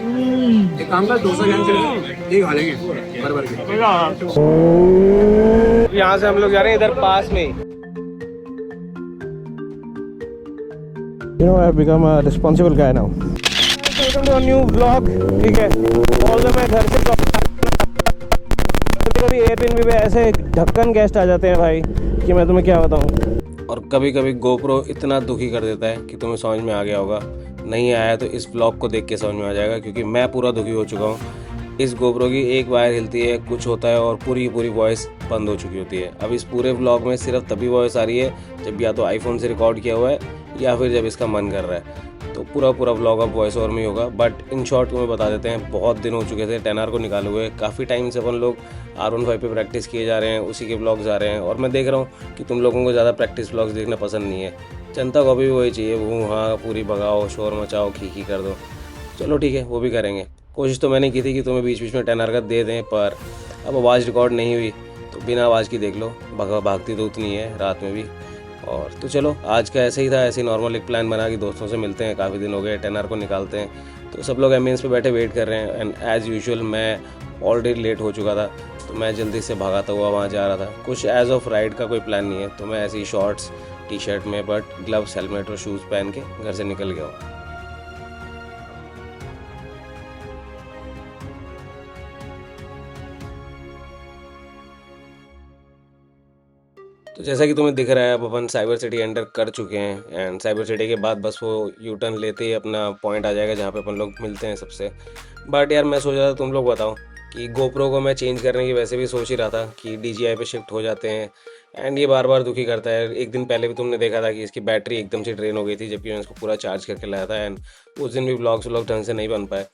एक काम कर, डोसा गैंग चले, एक खा लेंगे भर भर के। यहाँ से हम लोग जा रहे हैं इधर पास में। You know, I've become a responsible guy now. Welcome to a new vlog. ठीक है, ऑल्दो मैं घर से कभी एयरबीएनबी पे ऐसे ढक्कन गेस्ट आ जाते हैं भाई कि मैं तुम्हें क्या बताऊं। और कभी कभी गोप्रो इतना दुखी कर देता है कि तुम्हें समझ में आ गया होगा, नहीं आया तो इस व्लॉग को देख के समझ में आ जाएगा, क्योंकि मैं पूरा दुखी हो चुका हूँ। इस गोप्रो की एक वायर हिलती है, कुछ होता है और पूरी पूरी वॉइस बंद हो चुकी होती है। अब इस पूरे व्लॉग में सिर्फ तभी वॉइस आ रही है जब या तो आईफोन से रिकॉर्ड किया हुआ है या फिर जब इसका मन कर रहा है। तो पूरा पूरा व्लॉग अब वॉइस ओवर में ही होगा। बट इन शॉर्ट तुम्हें बता देते हैं, बहुत दिन हो चुके थे 10R को निकाले हुए। काफ़ी टाइम से अपन लोग R15 पे प्रैक्टिस किए जा रहे हैं, उसी के व्लॉग्स आ रहे हैं। और मैं देख रहा हूँ कि तुम लोगों को ज़्यादा प्रैक्टिस व्लॉग्स देखना पसंद नहीं है। जनता को अभी भी वही चाहिए, वो हाँ पूरी भगाओ, शोर मचाओ, खी कर दो। चलो ठीक है, वो भी करेंगे। कोशिश तो मैंने की थी कि तुम्हें बीच बीच में 10R का दे दें, पर अब आवाज़ रिकॉर्ड नहीं हुई तो बिना आवाज़ की देख लो। भागती तो उतनी है रात में भी। और तो चलो आज का ऐसे ही था, ऐसे ही नॉर्मल एक प्लान बना कि दोस्तों से मिलते हैं, काफ़ी दिन हो गए, 10R को निकालते हैं। तो सब लोग एम्बियंस पे बैठे वेट कर रहे हैं। एंड एज़ यूजुअल मैं ऑलरेडी लेट हो चुका था, तो मैं जल्दी से भागाता हुआ वहाँ जा रहा था। कुछ एज ऑफ राइड का कोई प्लान नहीं है, तो मैं ऐसे ही शॉर्ट्स टी शर्ट में बट ग्लव्स, हेलमेट और शूज़ पहन के घर से निकल गया हूँ। तो जैसा कि तुम्हें दिख रहा है, अब अपन साइबर सिटी एंटर कर चुके हैं। एंड साइबर सिटी के बाद बस वो यू टर्न लेते ही अपना पॉइंट आ जाएगा जहाँ पे अपन लोग मिलते हैं सबसे। बट यार मैं सोच रहा था तुम लोग बताओ कि गोप्रो को मैं चेंज करने की वैसे भी सोच ही रहा था कि DJI पे शिफ्ट हो जाते हैं। एंड ये बार बार दुखी करता है। एक दिन पहले भी तुमने देखा था कि इसकी बैटरी एकदम से ड्रेन हो गई थी, जबकि मैं इसको पूरा चार्ज करके लाया था। एंड उस दिन भी व्लॉग ढंग से नहीं बन पाए।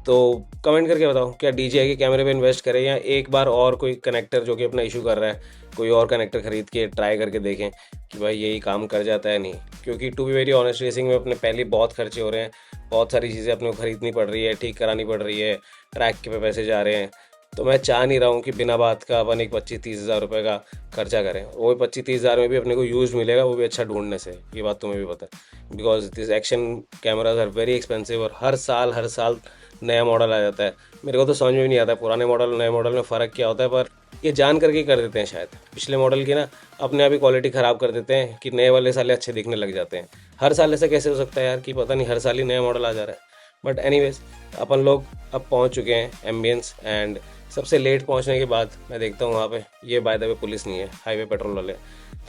तो कमेंट करके बताओ, क्या DJI के कैमरे पे इन्वेस्ट करें या एक बार और कोई कनेक्टर जो कि अपना इशू कर रहा है, कोई और कनेक्टर ख़रीद के ट्राई करके देखें कि भाई यही काम कर जाता है नहीं। क्योंकि to be very honest, racing में अपने पहले बहुत खर्चे हो रहे हैं, बहुत सारी चीज़ें अपने को ख़रीदनी पड़ रही है, ठीक करानी पड़ रही है, ट्रैक के पे पैसे जा रहे हैं। तो मैं चाह नहीं रहा हूँ कि बिना बात का अपन एक 25-30 हज़ार रुपये का खर्चा करें। वो 25-30 हज़ार में भी अपने को यूज़ मिलेगा, वो भी अच्छा ढूंढने से। ये बात तुम्हें भी पता है, because this action cameras are very expensive और हर साल नया मॉडल आ जाता है। मेरे को तो समझ में भी नहीं आता पुराने मॉडल नए मॉडल में फ़र्क क्या होता है, पर ये जान करके कर देते हैं शायद। पिछले मॉडल की ना अपने आप ही क्वालिटी ख़राब कर देते हैं कि नए वाले साले अच्छे दिखने लग जाते हैं। हर साल ऐसा कैसे हो सकता है यार, कि पता नहीं हर साल ही नया मॉडल आ जा रहा है। बट एनीवेज, अपन लोग अब पहुंच चुके हैं एम्बियंस। एंड सबसे लेट पहुंचने के बाद मैं देखता हूँ वहाँ पे, ये बाय द वे पुलिस नहीं है, हाईवे पेट्रोल वाले।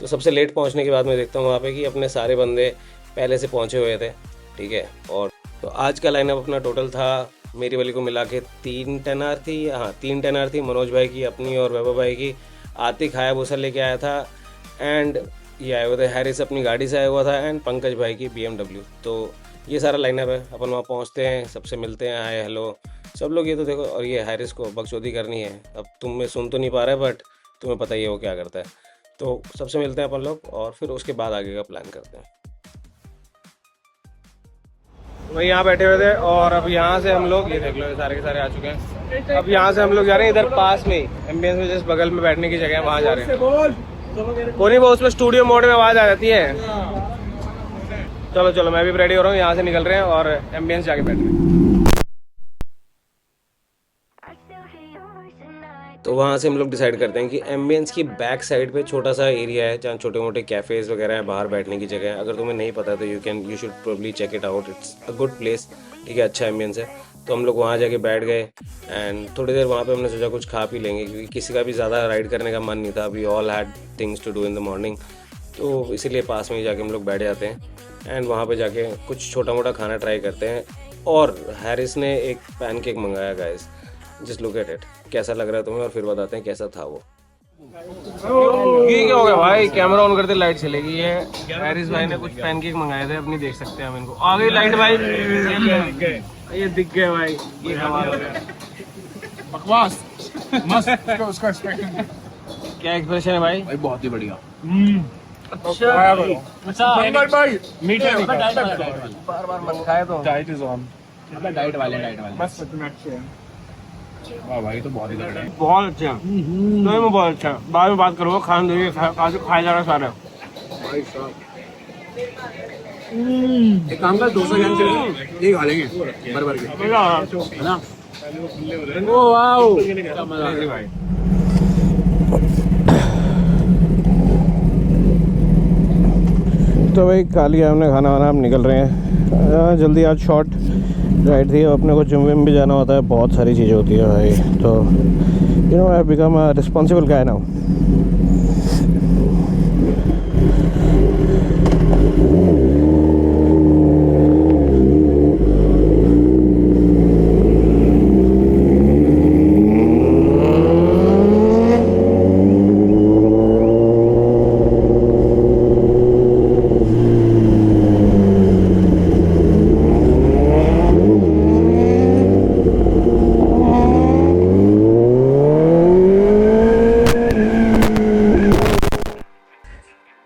तो सबसे लेट पहुंचने के बाद मैं देखता हूँ वहाँ पे कि अपने सारे बंदे पहले से पहुँचे हुए थे, ठीक है। और तो आज का लाइनअप अपना टोटल था, मेरी वाली को मिला के 3 10R थी। हाँ 3 10R थी, मनोज भाई की, अपनी और वैभव भाई की। आतिक हायाबुसा लेके आया था। एंड ये आए हुए थे, हैरिस अपनी गाड़ी से आया हुआ था। एंड पंकज भाई की BMW। तो ये सारा लाइनअप है। अपन वहाँ पहुँचते हैं, सबसे मिलते हैं, हाय हेलो सब लोग। ये तो देखो, और ये हैरिस को बकचोदी करनी है। अब तुम में सुन तो नहीं पा रहा है, बट तुम्हें पता ही है वो क्या करता है। तो सबसे मिलते हैं अपन लोग और फिर उसके बाद आगे का प्लान करते हैं। वही यहाँ बैठे हुए थे और अब यहाँ से हम लोग, ये देख लो, ये सारे के सारे आ चुके हैं। अब यहाँ से हम लोग जा रहे हैं इधर पास में ही, एम्बियंस में जिस बगल में बैठने की जगह है, वहाँ जा रहे हैं। कोई नहीं, वो उसमें स्टूडियो मोड में आवाज़ आ जाती है। चलो चलो, मैं भी रेडी हो रहा हूँ, यहाँ से निकल रहे हैं और एम्बियंस जाके बैठ रहे हैं। तो वहाँ से हम लोग डिसाइड करते हैं कि एम्बियंस की बैक साइड पे छोटा सा एरिया है जहाँ छोटे मोटे कैफ़ेज़ वगैरह हैं, बाहर बैठने की जगह है। अगर तुम्हें नहीं पता तो you should probably check it out, it's a good place, ठीक है, अच्छा एम्बियंस है। तो हम लोग वहाँ जाके बैठ गए। एंड थोड़ी देर वहाँ पे हमने सोचा कुछ खा पी लेंगे, क्योंकि किसी का भी ज़्यादा राइड करने का मन नहीं था। We all had things to do in the morning. तो इसीलिए पास में ही जाके हम लोग बैठ जाते हैं एंड वहाँ पे जाके कुछ छोटा मोटा खाना ट्राई करते हैं। और हैरिस ने एक पैनकेक मंगाया guys, just look at it. कैसा लग रहा है तुम्हें और फिर बताते हैं कैसा था वो। ये क्या हो गया भाई, कैमरा ऑन करते लाइट चलेगी। ये हैरिस भाई ने कुछ पैनकेक मंगाए थे, अपनी देख सकते हैं हम इनको। आ गई लाइट भाई, ये दिख गए भाई। ये कमाल हो गया, बकवास मस्त। उसका एक्सपेक्टेड क्या एक्सप्रेशन है भाई? भाई बहुत ही बढ़िया। अच्छा भाई मीठा बार बार मन खाए तो डाइट इज ऑन। डाइट वाले बस इतना अच्छे हैं। वाह भाई, तो बहुत ही तगड़ा है, बहुत अच्छा है। तो में बहुत अच्छा है। बाद में बात करूँगा, खाना देखिए खाया जा रहा सारा भाई साहब। एक काम कर 200 ग्राम से ये खा लेंगे भर के है ना। ओ वाओ क्या मजा आ भाई। तो भाई खा लिया हमने खाना वाना, हम निकल रहे हैं जल्दी। आज शॉर्ट राइड थी, अपने को जिम विम भी जाना होता है, बहुत सारी चीज़ें होती है भाई। तो you know I become a responsible guy now.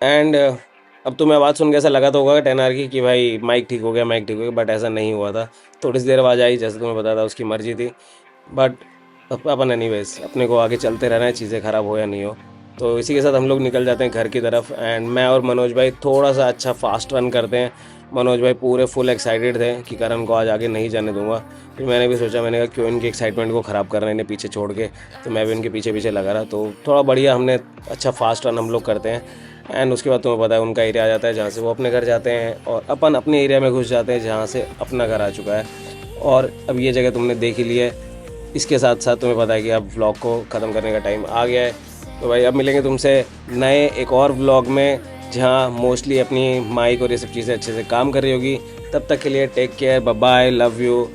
And अब तुम्हें आवाज़ सुन के ऐसा लगा तो होगा 10R की कि भाई माइक ठीक हो गया, माइक ठीक हो गया, बट ऐसा नहीं हुआ था। थोड़ी सी देर आवाज़ आई, जैसे तुम्हें बताया था, उसकी मर्जी थी। बट अपन एनीवेज अपने को आगे चलते रहना है, चीज़ें ख़राब हो या नहीं हो। तो इसी के साथ हम लोग निकल जाते हैं घर की तरफ। एंड मैं और मनोज भाई थोड़ा सा अच्छा फास्ट रन करते हैं। मनोज भाई पूरे फुल एक्साइटेड थे कि करण को आज आगे नहीं जाने दूंगा। फिर मैंने भी सोचा, मैंने कहा क्यों इनकी एक्साइटमेंट को ख़राब करना है इन्हें पीछे छोड़ के। तो मैं भी इनके पीछे पीछे लगा रहा। तो थोड़ा बढ़िया हमने अच्छा फास्ट रन हम लोग करते हैं। एंड उसके बाद तुम्हें पता है उनका एरिया आ जाता है जहाँ से वो अपने घर जाते हैं, और अपन अपने एरिया में घुस जाते हैं जहाँ से अपना घर आ चुका है। और अब ये जगह तुमने देख ही ली है। इसके साथ साथ तुम्हें पता है कि अब व्लॉग को ख़त्म करने का टाइम आ गया है। तो भाई अब मिलेंगे तुमसे नए एक और व्लॉग में, जहाँ मोस्टली अपनी माइक और ये सब चीज़ें अच्छे से काम कर रही होगी। तब तक के लिए take care, bye bye, love you.